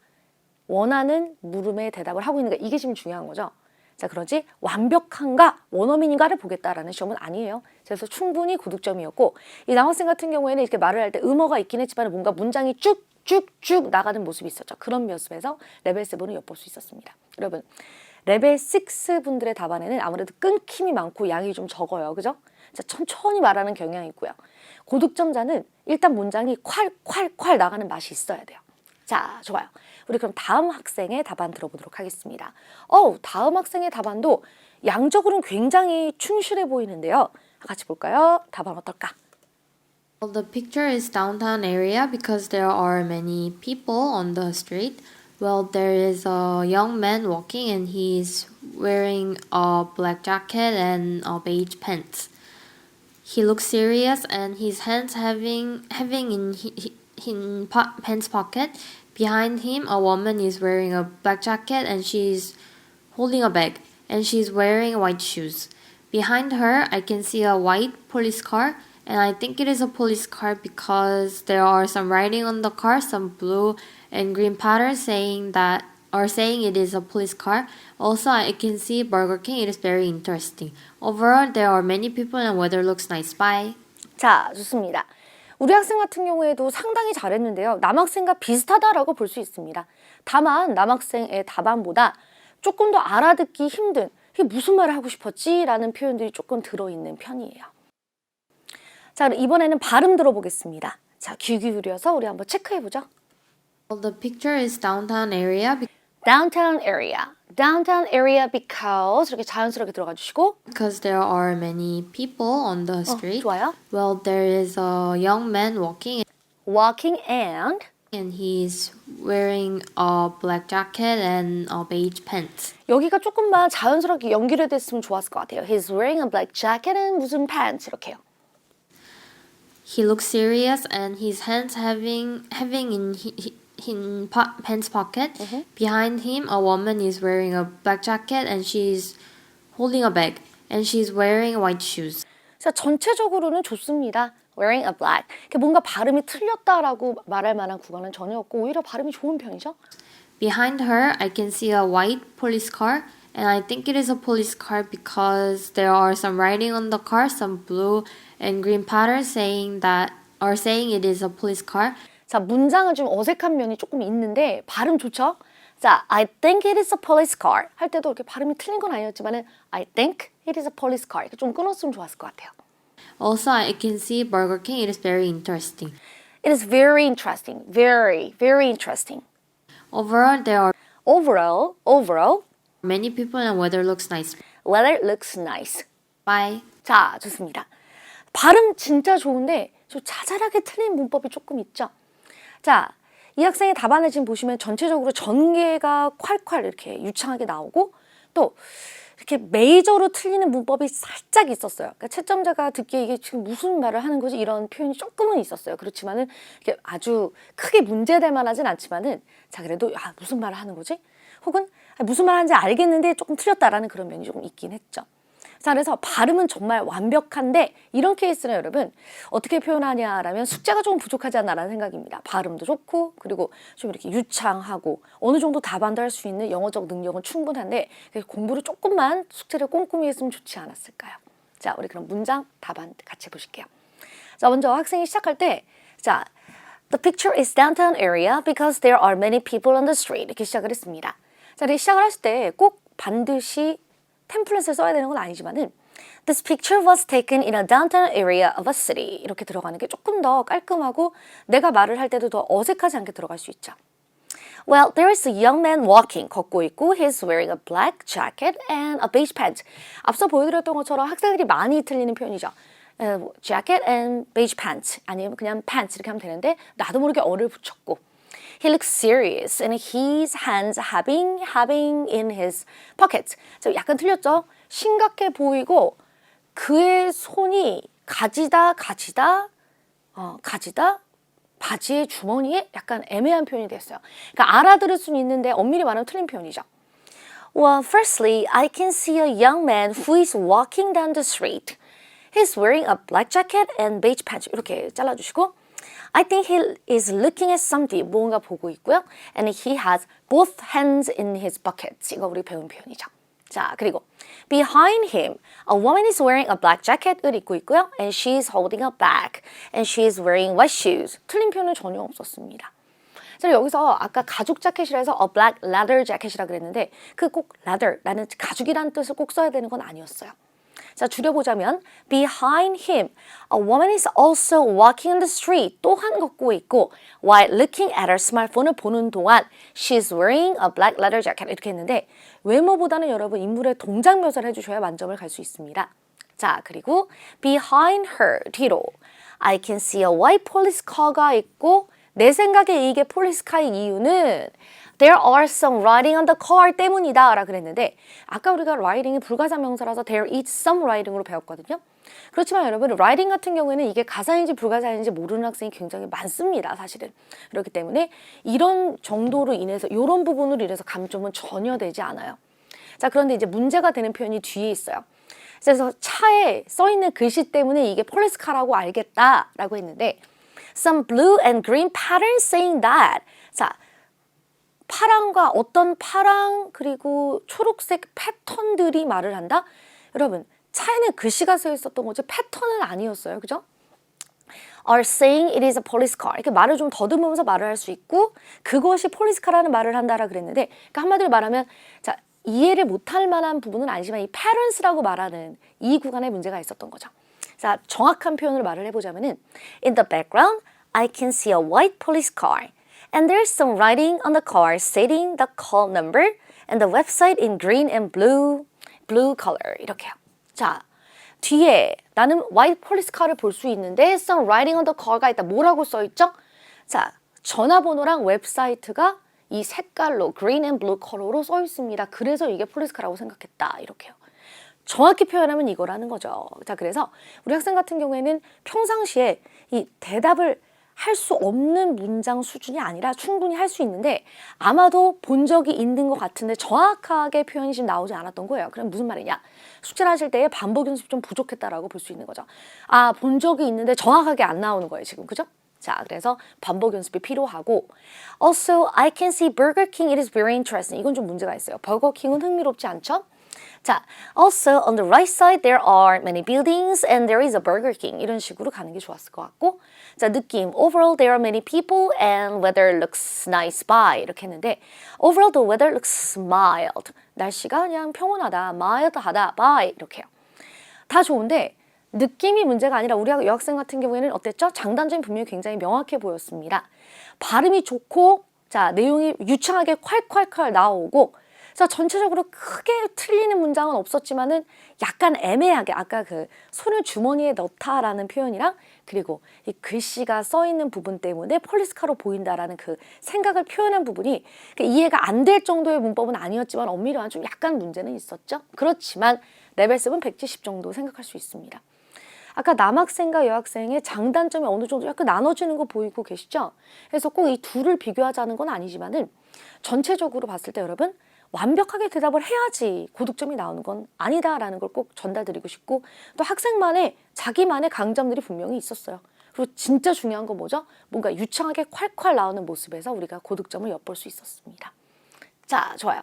원하는 물음에 대답을 하고 있는가 이게 지금 중요한 거죠. 자, 그러지 완벽한가 원어민인가를 보겠다라는 시험은 아니에요. 그래서 충분히 고득점이었고 이 남학생 같은 경우에는 이렇게 말을 할 때 음어가 있긴 했지만 뭔가 문장이 쭉쭉쭉 나가는 모습이 있었죠. 그런 모습에서 레벨 7을 엿볼 수 있었습니다. 여러분 레벨 6 분들의 답안에는 아무래도 끊김이 많고 양이 좀 적어요. 그죠? 자, 천천히 말하는 경향이 있고요. 고득점자는 일단 문장이 콸콸콸 나가는 맛이 있어야 돼요. 자, 좋아요. 우리 그럼 다음 학생의 답안 들어보도록 하겠습니다. 다음 학생의 답안도 양적으로는 굉장히 충실해 보이는데요. 같이 볼까요? 답안 어떨까? Well, the picture is downtown area because there are many people on the street. Well, there is a young man walking and he's wearing a black jacket and a beige pants. He looks serious and his hands having in pants pocket. Behind him, a woman is wearing a black jacket and she's holding a bag and she's wearing white shoes. Behind her, I can see a white police car and I think it is a police car because there are some writing on the car, some blue and green patterns saying it is a police car. Also, I can see Burger King. It is very interesting. Overall, there are many people and weather looks nice. Bye. 자, 좋습니다. 우리 학생 같은 경우에도 상당히 잘했는데요. 남학생과 비슷하다라고 볼 수 있습니다. 다만 남학생의 답안보다 조금 더 알아듣기 힘든 이게 무슨 말을 하고 싶었지? 라는 표현들이 조금 들어있는 편이에요. 자, 그럼 이번에는 발음 들어보겠습니다. 자, 귀 기울여서 우리 한번 체크해보죠. Well, the picture is downtown area Downtown area. Downtown area because 이렇게 자연스럽게 들어가 주시고 because there are many people on the street. 좋아요. Well, there is a young man walking Walking and and he's wearing a black jacket and a beige pants. 여기가 조금만 자연스럽게 연결이 됐으면 좋았을 것 같아요. He's wearing a black jacket and 무슨 pants 이렇게요. He looks serious and his hands having in pants pocket. Behind him, a woman is wearing a black jacket and she's holding a bag and she's wearing white shoes. 자, 전체적으로는 좋습니다. Wearing a black. 뭔가 발음이 틀렸다라고 말할 만한 구간은 전혀 없고 오히려 발음이 좋은 편이죠. Behind her, I can see a white police car and I think it is a police car because there are some writing on the car, some blue and green patterns saying it is a police car. 자, 문장은 좀 어색한 면이 조금 있는데 발음 좋죠? 자, I think it is a police car 할 때도 이렇게 발음이 틀린 건 아니었지만은 I think it is a police car 이렇게 좀 끊었으면 좋았을 것 같아요. Also, I can see Burger King. It is very interesting. It is very interesting. Very, very interesting. Overall, there are Overall, many people and weather looks nice. weather looks nice. Bye. 자, 좋습니다. 발음 진짜 좋은데 좀 자잘하게 틀린 문법이 조금 있죠. 자, 이 학생의 답안을 지금 보시면 전체적으로 전개가 콸콸 이렇게 유창하게 나오고 또 이렇게 메이저로 틀리는 문법이 살짝 있었어요. 그러니까 채점자가 듣기에 이게 지금 무슨 말을 하는 거지 이런 표현이 조금은 있었어요. 그렇지만은 이게 아주 크게 문제될 만하진 않지만은 자 그래도 무슨 말을 하는 거지? 혹은 무슨 말 하는지 알겠는데 조금 틀렸다라는 그런 면이 조금 있긴 했죠. 자, 그래서 발음은 정말 완벽한데 이런 케이스는 여러분 어떻게 표현하냐라면 숙제가 조금 부족하지 않나라는 생각입니다. 발음도 좋고 그리고 좀 이렇게 유창하고 어느 정도 답안도 할 수 있는 영어적 능력은 충분한데 공부를 조금만 숙제를 꼼꼼히 했으면 좋지 않았을까요? 자, 우리 그럼 문장 답안 같이 보실게요. 자, 먼저 학생이 시작할 때 자, The picture is downtown area because there are many people on the street 이렇게 시작을 했습니다. 자, 이렇게 시작을 하실 때 꼭 반드시 템플릿을 써야 되는 건 아니지만은 This picture was taken in a downtown area of a city 이렇게 들어가는 게 조금 더 깔끔하고 내가 말을 할 때도 더 어색하지 않게 들어갈 수 있죠. Well, there is a young man walking 걷고 있고 he's wearing a black jacket and a beige pants. 앞서 보여드렸던 것처럼 학생들이 많이 틀리는 표현이죠. jacket and beige pants 아니면 그냥 pants 이렇게 하면 되는데 나도 모르게 어를 붙였고 He looks serious and his hands having in his pockets. 약간 틀렸죠? 심각해 보이고 그의 손이 가지다 바지의 주머니에 약간 애매한 표현이 됐어요. 그러니까 알아들을 수는 있는데 엄밀히 말하면 틀린 표현이죠. Well, firstly, I can see a young man who is walking down the street. He's wearing a black jacket and beige pants. 이렇게 잘라주시고 I think he is looking at something. 뭔가 보고 있고요. And he has both hands in his pockets. 이거 우리 배운 표현이죠. 자, 그리고 behind him, a woman is wearing a black jacket을 입고 있고요. And she is holding a bag. And she is wearing white shoes. 틀린 표현은 전혀 없었습니다. 자, 여기서 아까 가죽 자켓이라 해서 a black leather jacket이라 그랬는데 그 꼭 leather라는 가죽이라는 뜻을 꼭 써야 되는 건 아니었어요. 자, 줄여보자면 behind him, a woman is also walking on the street. 또한 걷고 있고 while looking at her smartphone을 보는 동안 she's wearing a black leather jacket 이렇게 했는데 외모보다는 여러분 인물의 동작 묘사를 해주셔야 만점을 갈 수 있습니다. 자, 그리고 behind her, 뒤로 I can see a white police car가 있고 내 생각에 이게 폴리스카의 이유는 There are some writing on the car 때문이다 라고 그랬는데 아까 우리가 writing이 불가사명사라서 there is some writing으로 배웠거든요. 그렇지만 여러분 writing 같은 경우에는 이게 가사인지 불가사인지 모르는 학생이 굉장히 많습니다. 사실은. 그렇기 때문에 이런 정도로 인해서 이런 부분으로 인해서 감점은 전혀 되지 않아요. 자, 그런데 이제 문제가 되는 표현이 뒤에 있어요. 그래서 차에 써있는 글씨 때문에 이게 폴리스카라고 알겠다라고 했는데 Some blue and green patterns saying that. 자, 파랑과 어떤 파랑 그리고 초록색 패턴들이 말을 한다? 여러분, 차에는 글씨가 써 있었던 거지 패턴은 아니었어요. 그죠? are saying it is a police car. 이렇게 말을 좀 더듬으면서 말을 할 수 있고 그것이 폴리스카라는 말을 한다라 그랬는데 그러니까 한마디로 말하면 자, 이해를 못할 만한 부분은 아니지만 이 parents라고 말하는 이 구간에 문제가 있었던 거죠. 자, 정확한 표현으로 말을 해보자면은 In the background, I can see a white police car. And there's some writing on the car stating the call number and the website in green and blue color. 이렇게요. 자, 뒤에 나는 white police car를 볼 수 있는데 some writing on the car가 있다. 뭐라고 써있죠? 자, 전화번호랑 웹사이트가 이 색깔로 green and blue color로 써 있습니다. 그래서 이게 폴리스카라고 생각했다. 이렇게요. 정확히 표현하면 이거라는 거죠. 자, 그래서 우리 학생 같은 경우에는 평상시에 이 대답을 할 수 없는 문장 수준이 아니라 충분히 할 수 있는데 아마도 본 적이 있는 것 같은데 정확하게 표현이 지금 나오지 않았던 거예요. 그럼 무슨 말이냐? 숙제를 하실 때에 반복 연습이 좀 부족했다라고 볼 수 있는 거죠. 아, 본 적이 있는데 정확하게 안 나오는 거예요, 지금. 그죠? 자, 그래서 반복 연습이 필요하고 Also, I can see Burger King. It is very interesting. 이건 좀 문제가 있어요. 버거킹은 흥미롭지 않죠? 자, also on the right side there are many buildings and there is a Burger King. 이런 식으로 가는 게 좋았을 것 같고 자, 느낌 overall there are many people and weather looks nice by 이렇게 했는데 overall the weather looks mild. 날씨가 그냥 평온하다, mild하다, by 이렇게요. 다 좋은데 느낌이 문제가 아니라 우리 여학생 같은 경우에는 어땠죠? 장단점이 분명히 굉장히 명확해 보였습니다. 발음이 좋고 자, 내용이 유창하게 콸콸콸 나오고 자, 전체적으로 크게 틀리는 문장은 없었지만은 약간 애매하게 아까 그 손을 주머니에 넣다라는 표현이랑 그리고 이 글씨가 써 있는 부분 때문에 폴리스카로 보인다라는 그 생각을 표현한 부분이 이해가 안 될 정도의 문법은 아니었지만 엄밀히 말하면 좀 약간 문제는 있었죠. 그렇지만 레벨 7 170 정도 생각할 수 있습니다. 아까 남학생과 여학생의 장단점이 어느 정도 약간 나눠지는 거 보이고 계시죠? 그래서 꼭 이 둘을 비교하자는 건 아니지만은 전체적으로 봤을 때 여러분 완벽하게 대답을 해야지 고득점이 나오는 건 아니다라는 걸 꼭 전달드리고 싶고 또 학생만의 자기만의 강점들이 분명히 있었어요. 그리고 진짜 중요한 건 뭐죠? 뭔가 유창하게 콸콸 나오는 모습에서 우리가 고득점을 엿볼 수 있었습니다. 자, 좋아요.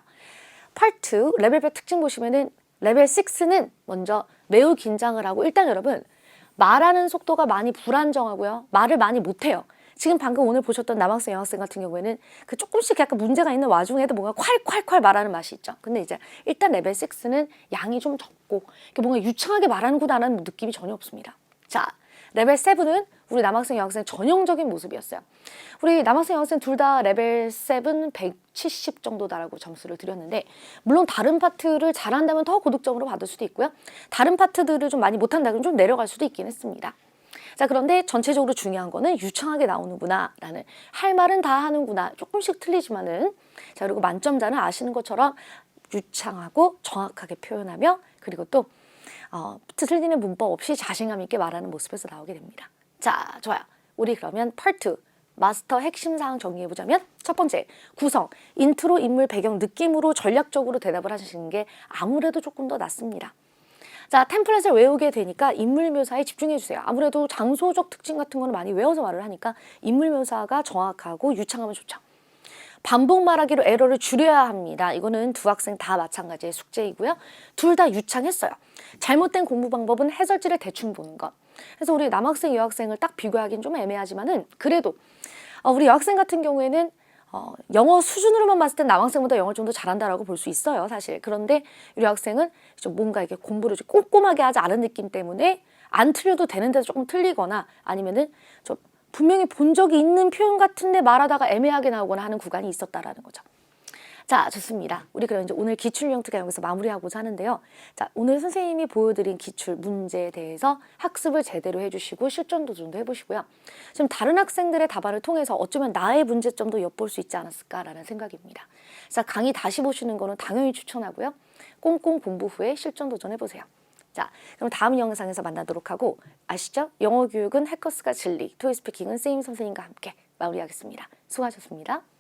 Part 2 레벨별 특징 보시면은 레벨 6는 먼저 매우 긴장을 하고 일단 여러분 말하는 속도가 많이 불안정하고요. 말을 많이 못해요. 지금 방금 오늘 보셨던 남학생, 여학생 같은 경우에는 그 조금씩 약간 문제가 있는 와중에도 뭔가 콸콸콸 말하는 맛이 있죠. 근데 이제 일단 레벨 6는 양이 좀 적고 뭔가 유창하게 말하는구나라는 느낌이 전혀 없습니다. 자, 레벨 7은 우리 남학생, 여학생 전형적인 모습이었어요. 우리 남학생, 여학생 둘 다 레벨 7 170 정도다라고 점수를 드렸는데 물론 다른 파트를 잘한다면 더 고득점으로 받을 수도 있고요. 다른 파트들을 좀 많이 못한다 그러면 좀 내려갈 수도 있긴 했습니다. 자, 그런데 전체적으로 중요한 거는 유창하게 나오는구나 라는 할 말은 다 하는구나 조금씩 틀리지만은 자, 그리고 만점자는 아시는 것처럼 유창하고 정확하게 표현하며 그리고 또 틀리는 문법 없이 자신감 있게 말하는 모습에서 나오게 됩니다. 자, 좋아요. 우리 그러면 Part 2 마스터 핵심 사항 정리해보자면 첫 번째, 구성, 인트로, 인물, 배경, 느낌으로 전략적으로 대답을 하시는 게 아무래도 조금 더 낫습니다. 자, 템플릿을 외우게 되니까 인물 묘사에 집중해 주세요. 아무래도 장소적 특징 같은 거는 많이 외워서 말을 하니까 인물 묘사가 정확하고 유창하면 좋죠. 반복 말하기로 에러를 줄여야 합니다. 이거는 두 학생 다 마찬가지의 숙제이고요. 둘 다 유창했어요. 잘못된 공부 방법은 해설지를 대충 보는 것. 그래서 우리 남학생, 여학생을 딱 비교하기는 좀 애매하지만은 그래도 우리 여학생 같은 경우에는 영어 수준으로만 봤을 땐 남학생보다 영어를 좀 더 잘한다라고 볼 수 있어요, 사실. 그런데 우리 학생은 좀 뭔가 이렇게 공부를 좀 꼼꼼하게 하지 않은 느낌 때문에 안 틀려도 되는데도 조금 틀리거나 아니면은 좀 분명히 본 적이 있는 표현 같은데 말하다가 애매하게 나오거나 하는 구간이 있었다라는 거죠. 자, 좋습니다. 우리 그럼 이제 오늘 기출용 특강 여기서 마무리하고자 하는데요. 자, 오늘 선생님이 보여드린 기출 문제에 대해서 학습을 제대로 해주시고 실전 도전도 해보시고요. 지금 다른 학생들의 답안을 통해서 어쩌면 나의 문제점도 엿볼 수 있지 않았을까라는 생각입니다. 자, 강의 다시 보시는 거는 당연히 추천하고요. 꽁꽁 공부 후에 실전 도전해보세요. 자, 그럼 다음 영상에서 만나도록 하고 아시죠? 영어 교육은 해커스가 진리, 토익 스피킹은 쌤 선생님과 함께 마무리하겠습니다. 수고하셨습니다.